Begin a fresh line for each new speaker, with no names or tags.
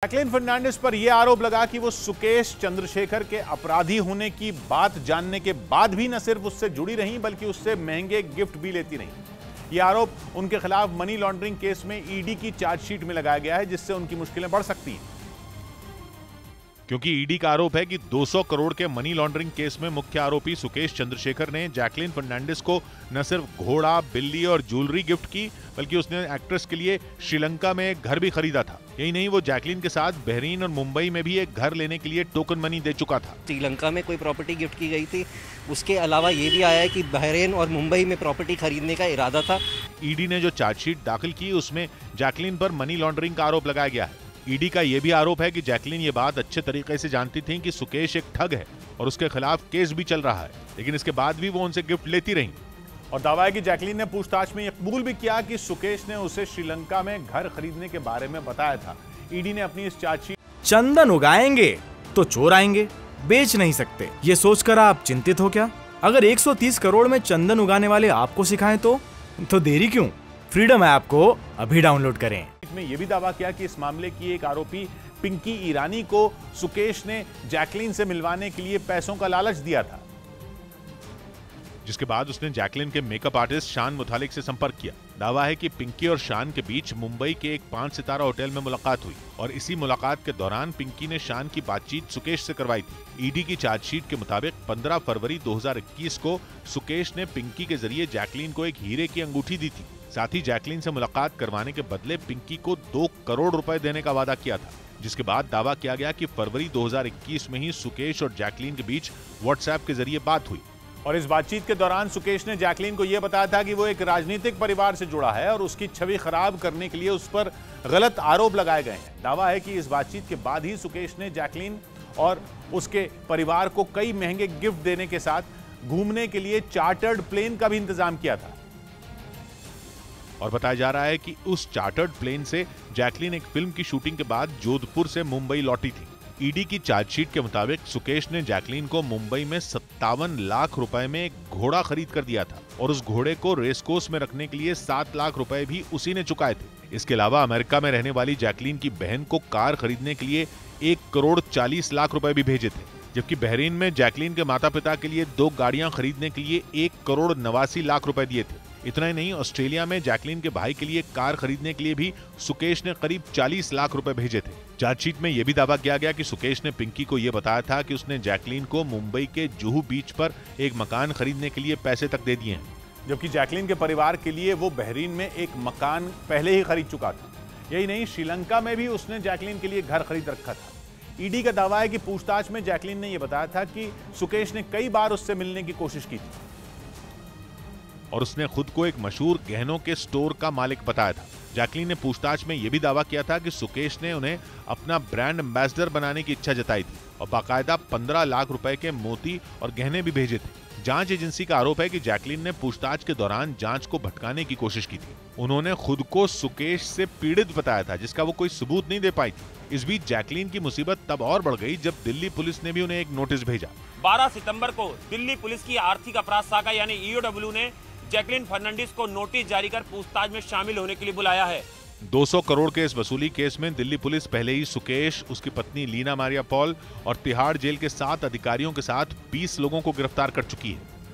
Jacqueline Fernandes पर यह आरोप लगा कि वो सुकेश चंद्रशेखर के अपराधी होने की बात जानने के बाद भी न सिर्फ उससे जुड़ी रहीं बल्कि उससे महंगे गिफ्ट भी लेती रहीं। यह आरोप उनके खिलाफ मनी लॉन्ड्रिंग केस में ईडी की चार्जशीट में लगाया गया है, जिससे उनकी मुश्किलें बढ़ सकती हैं। क्योंकि ईडी का आरोप है कि 200 करोड़ के मनी लॉन्ड्रिंग केस में मुख्य आरोपी सुकेश चंद्रशेखर ने जैकलीन फर्नांडिस को न सिर्फ घोड़ा, बिल्ली और ज्वेलरी गिफ्ट की, बल्कि उसने एक्ट्रेस के लिए श्रीलंका में एक घर भी खरीदा था। यही नहीं, वो जैकलीन के साथ बहरीन और मुंबई में भी एक घर लेने के लिए टोकन मनी दे चुका था।
श्रीलंका में कोई प्रॉपर्टी गिफ्ट की गई थी। उसके अलावा ये भी आया है कि बहरीन और मुंबई में प्रॉपर्टी खरीदने का इरादा था।
ईडी ने जो चार्जशीट दाखिल की उसमें जैकलीन पर मनी लॉन्ड्रिंग का आरोप लगाया गया है। ईडी का यह भी आरोप है कि जैकलीन ये बात अच्छे तरीके से जानती थी कि सुकेश एक ठग है और उसके खिलाफ केस भी चल रहा है, लेकिन इसके बाद भी वो उनसे गिफ्ट लेती रही। और दावा है कि जैकलीन ने पूछताछ में यह कबूल भी किया कि सुकेश ने उसे श्रीलंका में घर खरीदने के बारे में बताया था। ईडी ने अपनी इस चार्जशीट
चंदन उगाएंगे तो चोर आएंगे, बेच नहीं सकते, ये सोचकर आप चिंतित हो क्या? अगर 130 करोड़ में चंदन उगाने वाले आपको सिखाएं तो देरी क्यों? फ्रीडम ऐप को अभी डाउनलोड करें।
में यह भी दावा किया कि इस मामले की एक आरोपी पिंकी ईरानी को सुकेश ने जैकलीन से मिलवाने के लिए पैसों का लालच दिया था, जिसके बाद उसने जैकलीन के मेकअप आर्टिस्ट शान मुतालिक से संपर्क किया। दावा है कि पिंकी और शान के बीच मुंबई के एक 5 सितारा होटल में मुलाकात हुई और इसी मुलाकात के दौरान पिंकी ने शान की बातचीत सुकेश से करवाई थी। ईडी की चार्जशीट के मुताबिक 15 फरवरी 2021 को सुकेश ने पिंकी के जरिए जैकलीन को एक हीरे की अंगूठी दी थी। साथ ही जैकलीन से मुलाकात करवाने के बदले पिंकी को 2 करोड़ रुपए देने का वादा किया था, जिसके बाद दावा किया गया कि फरवरी 2021 में ही सुकेश और जैकलीन के बीच व्हाट्सएप के जरिए बात हुई। और इस बातचीत के दौरान सुकेश ने जैकलीन को यह बताया था कि वो एक राजनीतिक परिवार से जुड़ा है और उसकी छवि खराब करने के लिए उस पर गलत आरोप लगाए गए हैं। दावा है कि इस बातचीत के बाद ही सुकेश ने जैकलीन और उसके परिवार को कई महंगे गिफ्ट देने के साथ घूमने के लिए चार्टर्ड प्लेन का भी इंतजाम किया था। और बताया जा रहा है कि उस चार्टर्ड प्लेन से जैकलीन एक फिल्म की शूटिंग के बाद जोधपुर से मुंबई लौटी थी। ईडी की चार्जशीट के मुताबिक सुकेश ने जैकलीन को मुंबई में 57 लाख रुपए में एक घोड़ा खरीद कर दिया था और उस घोड़े को रेसकोर्स में रखने के लिए 7 लाख रुपए भी उसी ने चुकाए थे। इसके अलावा अमेरिका में रहने वाली जैकलीन की बहन को कार खरीदने के लिए 1 करोड़ 40 लाख रुपए भी भेजे थे, जबकि बहरीन में जैकलीन के माता पिता के लिए 2 गाड़ियां खरीदने के लिए 1 करोड़ 89 लाख रुपए दिए थे। इतना ही नहीं, ऑस्ट्रेलिया में जैकलीन के भाई के लिए कार खरीदने के लिए भी सुकेश ने करीब 40 लाख रुपए भेजे थे। चार्जशीट में यह भी दावा किया गया कि सुकेश ने पिंकी को यह बताया था कि उसने जैकलीन को मुंबई के जुहू बीच पर एक मकान खरीदने के लिए पैसे तक दे दिए हैं, जबकि जैकलीन के परिवार के लिए वो बहरीन में एक मकान पहले ही खरीद चुका था। यही नहीं, श्रीलंका में भी उसने जैकलीन के लिए घर खरीद रखा था। ईडी का दावा है कि पूछताछ में जैकलीन ने यह बताया था कि सुकेश ने कई बार उससे मिलने की कोशिश की थी और उसने खुद को एक मशहूर गहनों के स्टोर का मालिक बताया था। जैकलीन ने पूछताछ में यह भी दावा किया था कि सुकेश ने उन्हें अपना ब्रांड एम्बेसडर बनाने की इच्छा जताई थी और बाकायदा 15 लाख रुपए के मोती और गहने भी भेजे थे। जांच एजेंसी का आरोप है कि जैकलीन ने पूछताछ के दौरान जांच को भटकाने की कोशिश की थी। उन्होंने खुद को सुकेश से पीड़ित बताया था, जिसका वो कोई सबूत नहीं दे पाई थी। इस बीच जैकलीन की मुसीबत तब और बढ़ गई जब दिल्ली पुलिस ने भी उन्हें एक नोटिस भेजा।
12 सितंबर को दिल्ली पुलिस की आर्थिक अपराध शाखा यानी ईओडब्ल्यू ने जैकलीन फर्नांडिस को नोटिस जारी कर पूछताछ में शामिल होने के लिए बुलाया है।
200 करोड़ के इस वसूली केस में दिल्ली पुलिस पहले ही सुकेश, उसकी पत्नी लीना मारिया पॉल और तिहाड़ जेल के 7 अधिकारियों के साथ 20 लोगों को गिरफ्तार कर चुकी है।